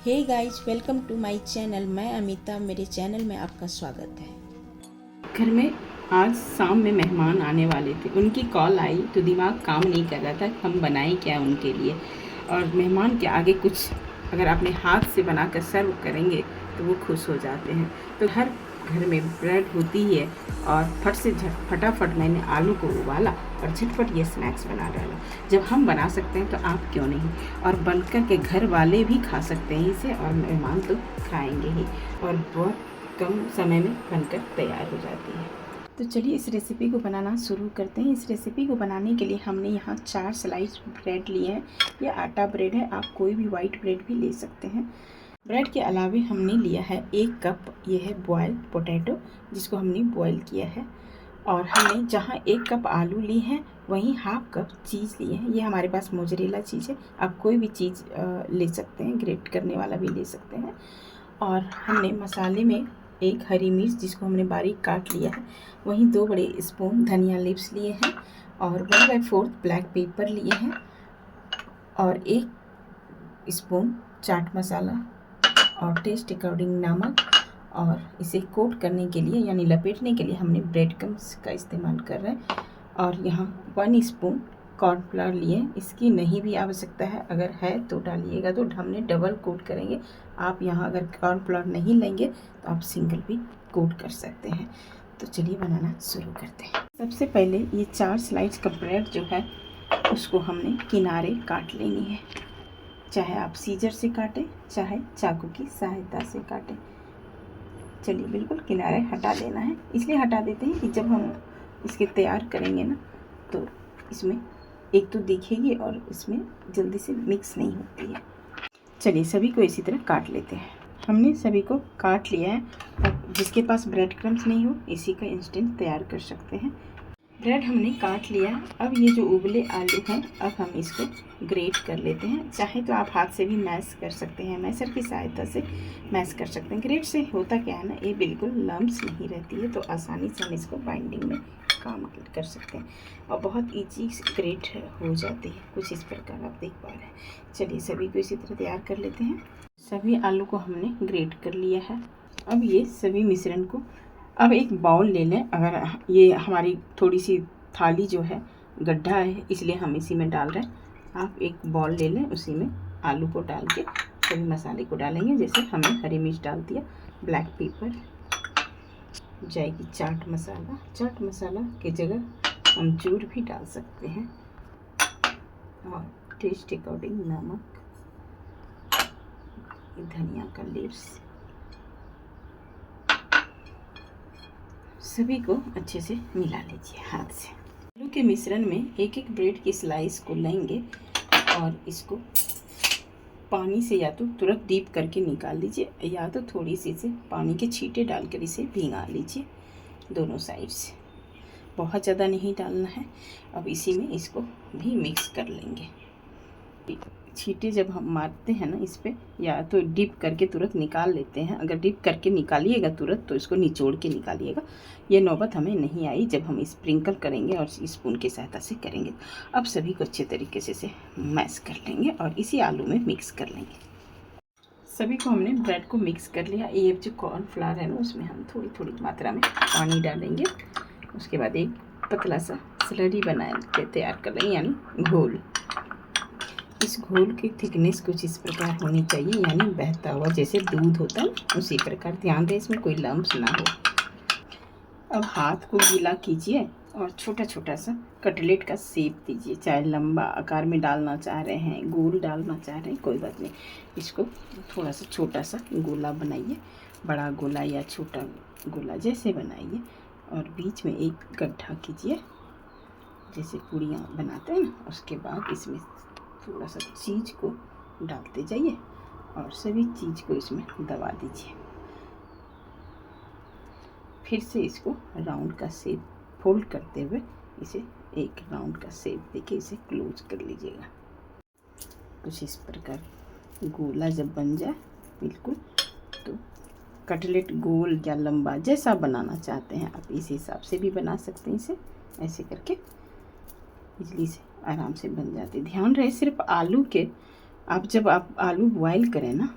Hey guys, welcome to my channel. मैं अमिता, मेरे channel में आपका स्वागत है। घर में आज शाम में मेहमान आने वाले थे। उनकी कॉल आई तो दिमाग काम नहीं कर रहा था हम बनाएं क्या उनके लिए। और मेहमान के आगे कुछ अगर अपने हाथ से बनाकर सर्व करेंगे तो वो खुश हो जाते हैं। तो हर घर में ब्रेड होती ही है और फटाफट मैंने आलू को उबाला और झटपट ये स्नैक्स बना डाला। जब हम बना सकते हैं तो आप क्यों नहीं। और बनकर के घर वाले भी खा सकते हैं इसे, और मेहमान तो खाएंगे ही, और बहुत कम समय में बनकर तैयार हो जाती है। तो चलिए इस रेसिपी को बनाना शुरू करते हैं। इस रेसिपी को बनाने के लिए हमने यहाँ 4 स्लाइस ब्रेड लिए हैं। यह आटा ब्रेड है, आप कोई भी वाइट ब्रेड भी ले सकते हैं। ब्रेड के अलावे हमने लिया है 1 कप, ये है बॉयल पोटैटो जिसको हमने बॉयल किया है। और हमने जहाँ 1 कप आलू ली हैं वहीं ½ कप चीज़ लिए हैं। ये हमारे पास मोजरेला चीज़ है, आप कोई भी चीज़ ले सकते हैं, ग्रेट करने वाला भी ले सकते हैं। और हमने मसाले में 1 हरी मिर्च जिसको हमने बारीक काट लिया है, वहीं 2 बड़े स्पून धनिया लीव्स लिए हैं, और 1/4 ब्लैक पेपर लिए हैं, और 1 स्पून चाट मसाला, और टेस्ट अकॉर्डिंग नमक। और इसे कोट करने के लिए यानी लपेटने के लिए हमने ब्रेड क्रम्स का इस्तेमाल कर रहे हैं। और यहाँ 1 स्पून कॉर्नफ्लावर लिए, इसकी नहीं भी आवश्यकता है, अगर है तो डालिएगा, तो हमने डबल कोट करेंगे। आप यहाँ अगर कॉर्नफ्लावर नहीं लेंगे तो आप सिंगल भी कोट कर सकते हैं। तो चलिए बनाना शुरू करते हैं। सबसे पहले ये 4 स्लाइस का ब्रेड जो है उसको हमने किनारे काट लेनी है। चाहे आप सीजर से काटें, चाहे चाकू की सहायता से काटें। चलिए बिल्कुल किनारे हटा देना है। इसलिए हटा देते हैं कि जब हम इसके तैयार करेंगे ना तो इसमें एक तो दिखेगी और इसमें जल्दी से मिक्स नहीं होती है। चलिए सभी को इसी तरह काट लेते हैं। हमने सभी को काट लिया है। अब जिसके पास ब्रेड क्रम्स नहीं हो इसी का इंस्टेंट तैयार कर सकते हैं। ब्रेड हमने काट लिया। अब ये जो उबले आलू हैं अब हम इसको ग्रेट कर लेते हैं। चाहे तो आप हाथ से भी मैश कर सकते हैं, मैशर की सहायता से मैश कर सकते हैं। ग्रेट से होता क्या है ना, ये बिल्कुल लम्स नहीं रहती है, तो आसानी से हम इसको बाइंडिंग में काम कर सकते हैं और बहुत ईजी ग्रेट हो जाती है। कुछ इस प्रकार आप देख पा रहे हैं। चलिए सभी को इसी तरह तैयार कर लेते हैं। सभी आलू को हमने ग्रेट कर लिया है। अब ये सभी मिश्रण को अब एक बाउल ले लें। अगर ये हमारी थोड़ी सी थाली जो है गड्ढा है इसलिए हम इसी में डाल रहे हैं। आप एक बाउल ले लें, उसी में आलू को डाल के सभी मसाले को डालेंगे। जैसे हमने हरी मिर्च डाल दिया, ब्लैक पेपर जाएगी, चाट मसाला की जगह अमचूर भी डाल सकते हैं, और टेस्ट अकॉर्डिंग नमक, धनिया का लीव्स। सभी को अच्छे से मिला लीजिए हाथ से। आलू के मिश्रण में एक एक ब्रेड की स्लाइस को लेंगे और इसको पानी से या तो तुरंत डीप करके निकाल लीजिए या तो थोड़ी सी से पानी के छींटे डालकर इसे भिगा लीजिए दोनों साइड से। बहुत ज़्यादा नहीं डालना है। अब इसी में इसको भी मिक्स कर लेंगे। छींटे जब हम मारते हैं ना इस पर, या तो डिप करके तुरंत निकाल लेते हैं। अगर डिप करके निकालिएगा तुरंत तो इसको निचोड़ के निकालिएगा। ये नौबत हमें नहीं आई जब हम स्प्रिंकल करेंगे और स्पून की सहायता से करेंगे। अब सभी को अच्छे तरीके से मैश कर लेंगे और इसी आलू में मिक्स कर लेंगे। सभी को हमने ब्रेड को मिक्स कर लिया। ये जो कॉर्नफ्लावर है ना उसमें हम थोड़ी थोड़ी मात्रा में पानी डालेंगे। उसके बाद एक पतला सा स्लरी बना के तैयार कर लेंगे, यानी घोल। इस घोल की थिकनेस कुछ इस प्रकार होनी चाहिए, यानी बहता हुआ जैसे दूध होता है उसी प्रकार। ध्यान दें इसमें कोई लम्स ना हो। अब हाथ को गीला कीजिए और छोटा छोटा सा कटलेट का शेप दीजिए। चाहे लंबा आकार में डालना चाह रहे हैं, गोल डालना चाह रहे हैं, कोई बात नहीं। इसको थोड़ा सा छोटा सा गोला बनाइए, बड़ा गोला या छोटा गोला जैसे बनाइए, और बीच में एक गड्ढा कीजिए जैसे पूड़ियाँ बनाते हैं ना। उसके बाद इसमें थोड़ा सा चीज़ को डालते जाइए और सभी चीज़ को इसमें दबा दीजिए। फिर से इसको राउंड का शेप फोल्ड करते हुए इसे एक राउंड का शेप देके इसे क्लोज कर लीजिएगा। कुछ इस प्रकार गोला जब बन जाए बिल्कुल, तो कटलेट गोल या लंबा जैसा बनाना चाहते हैं आप इस हिसाब से भी बना सकते हैं। इसे ऐसे करके बिजली से आराम से बन जाते। ध्यान रहे सिर्फ आलू के, आप जब आप आलू बॉयल करें ना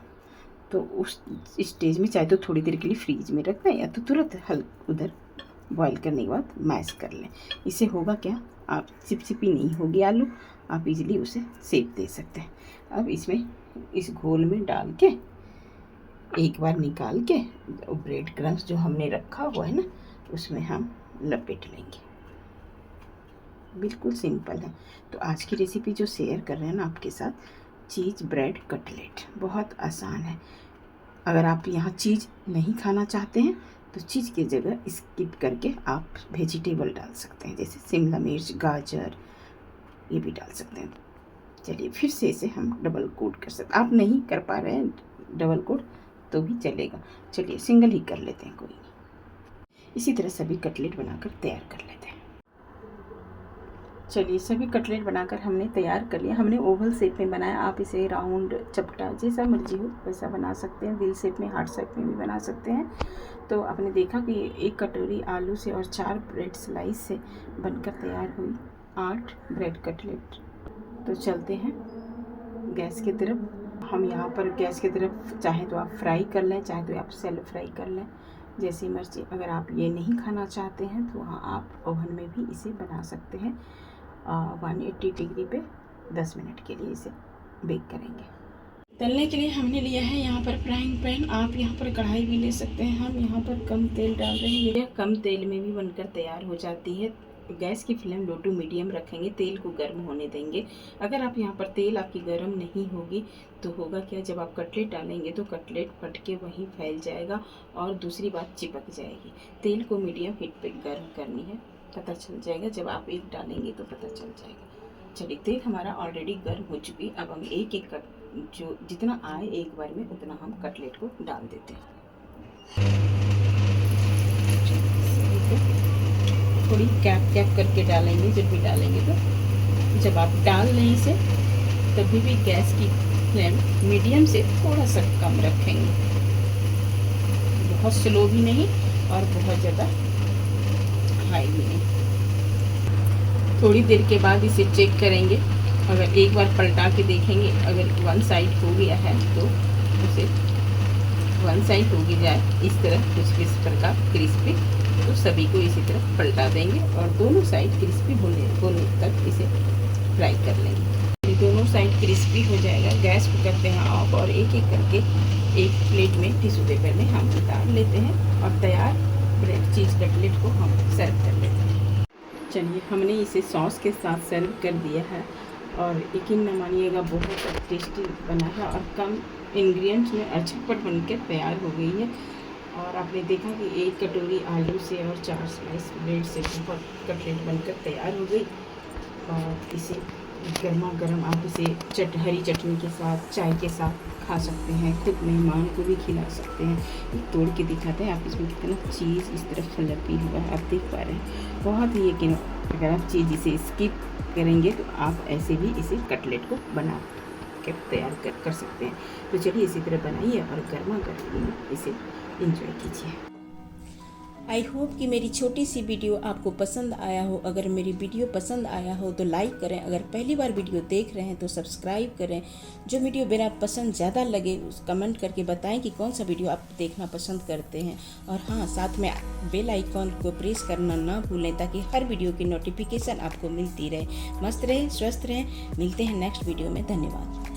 तो उस स्टेज में चाहे तो थोड़ी देर के लिए फ्रीज में रख दें या तो तुरंत हल्का उधर बॉईल करने के बाद मैश कर लें। इससे होगा क्या, आप चिपचिपी नहीं होगी आलू, आप इजीली उसे शेप दे सकते हैं। अब इसमें इस घोल में डाल के एक बार निकाल के ब्रेड क्रम्स जो हमने रखा हुआ है ना उसमें हम लपेट लेंगे। बिल्कुल सिंपल है। तो आज की रेसिपी जो शेयर कर रहे हैं ना आपके साथ, चीज़ ब्रेड कटलेट, बहुत आसान है। अगर आप यहाँ चीज़ नहीं खाना चाहते हैं तो चीज़ की जगह स्किप करके आप वेजिटेबल डाल सकते हैं, जैसे शिमला मिर्च, गाजर, ये भी डाल सकते हैं। चलिए फिर से इसे हम डबल कोट कर सकते, आप नहीं कर पा रहे हैं डबल कोट तो भी चलेगा। चलिए सिंगल ही कर लेते हैं, कोई नहीं। इसी तरह सभी कटलेट बनाकर तैयार कर लेते हैं। चलिए सभी कटलेट बनाकर हमने तैयार कर लिया। हमने ओवल शेप में बनाया, आप इसे राउंड, चपटा, जैसा मर्जी हो वैसा बना सकते हैं। दिल शेप में, हार्ट शेप में भी बना सकते हैं। तो आपने देखा कि एक कटोरी आलू से और 4 ब्रेड स्लाइस से बनकर तैयार हुई 8 ब्रेड कटलेट। तो चलते हैं गैस की तरफ। हम यहाँ पर गैस की तरफ चाहे तो आप फ्राई कर लें, चाहे तो आप सेलो फ्राई कर लें, जैसी मर्जी। अगर आप ये नहीं खाना चाहते हैं तो वहाँ आप ओवन में भी इसे बना सकते हैं। 180 डिग्री पे 10 मिनट के लिए इसे बेक करेंगे। तलने के लिए हमने लिया है यहाँ पर फ्राइंग पैन, आप यहाँ पर कढ़ाई भी ले सकते हैं। हम यहाँ पर कम तेल डाल रहे हैं, यह कम तेल में भी बनकर तैयार हो जाती है। गैस की फ्लेम लो टू मीडियम रखेंगे, तेल को गर्म होने देंगे। अगर आप यहाँ पर तेल आपकी गर्म नहीं होगी तो होगा क्या, जब आप कटलेट डालेंगे तो कटलेट फट के वहीं फैल जाएगा और दूसरी बात चिपक जाएगी। तेल को मीडियम हीट पे गर्म करनी है, पता चल जाएगा जब आप एक डालेंगे तो पता चल जाएगा। चलिए तेल हमारा ऑलरेडी गर्म हो चुकी। अब हम एक एक जो जितना आए एक बार में उतना हम कटलेट को डाल देते हैं। थोड़ी कैप करके डालेंगे जब भी डालेंगे। तो जब आप डाल लें इसे तभी भी गैस की फ्लेम मीडियम से थोड़ा सा कम रखेंगे, बहुत स्लो भी नहीं और बहुत ज़्यादा हाई भी नहीं। थोड़ी देर के बाद इसे चेक करेंगे। अगर एक बार पलटा के देखेंगे, अगर वन साइड हो गया है तो उसे वन साइड हो गई जाए इस तरह कुछ इस प्रकार क्रिस्पी, तो सभी को इसी तरह पलटा देंगे और दोनों साइड क्रिस्पी होने तक इसे फ्राई कर लेंगे। दोनों साइड क्रिस्पी हो जाएगा, गैस को करते हैं ऑफ और एक एक करके एक प्लेट में टिश्यू पेपर में हम उतार लेते हैं और तैयार ब्रेड चीज़ कटलेट को हम सर्व कर लेते हैं। चलिए हमने इसे सॉस के साथ सर्व कर दिया है और यकीन न मानिएगा बहुत टेस्टी बना है और कम इंग्रेडिएंट्स में झटपट बनकर तैयार हो गई है। और आपने देखा कि एक कटोरी आलू से और 4 स्लाइस ब्रेड से बहुत कटलेट बनकर तैयार हो गई। और इसे गर्मा गर्म आप इसे हरी चटनी के साथ, चाय के साथ खा सकते हैं, खुद मेहमान को भी खिला सकते हैं। ये तोड़ के दिखाते हैं आप, इसमें कितना चीज़ इस तरफ फलपी हुआ है, आप देख पा रहे हैं। बहुत ही यकीन, अगर आप चीज़ इसे स्किप करेंगे तो आप ऐसे भी इसे कटलेट को बना के तैयार कर सकते हैं। तो चलिए इसी तरह बनाइए और गर्मा गर्म इसे एंजॉय कीजिए। आई होप कि मेरी छोटी सी वीडियो आपको पसंद आया हो। अगर मेरी वीडियो पसंद आया हो तो लाइक करें, अगर पहली बार वीडियो देख रहे हैं तो सब्सक्राइब करें। जो वीडियो मेरा पसंद ज़्यादा लगे उस कमेंट करके बताएं कि कौन सा वीडियो आप देखना पसंद करते हैं। और हाँ, साथ में बेल आइकॉन को प्रेस करना ना भूलें ताकि हर वीडियो की नोटिफिकेशन आपको मिलती रहे। मस्त रहें, स्वस्थ रहें, मिलते हैं नेक्स्ट वीडियो में। धन्यवाद।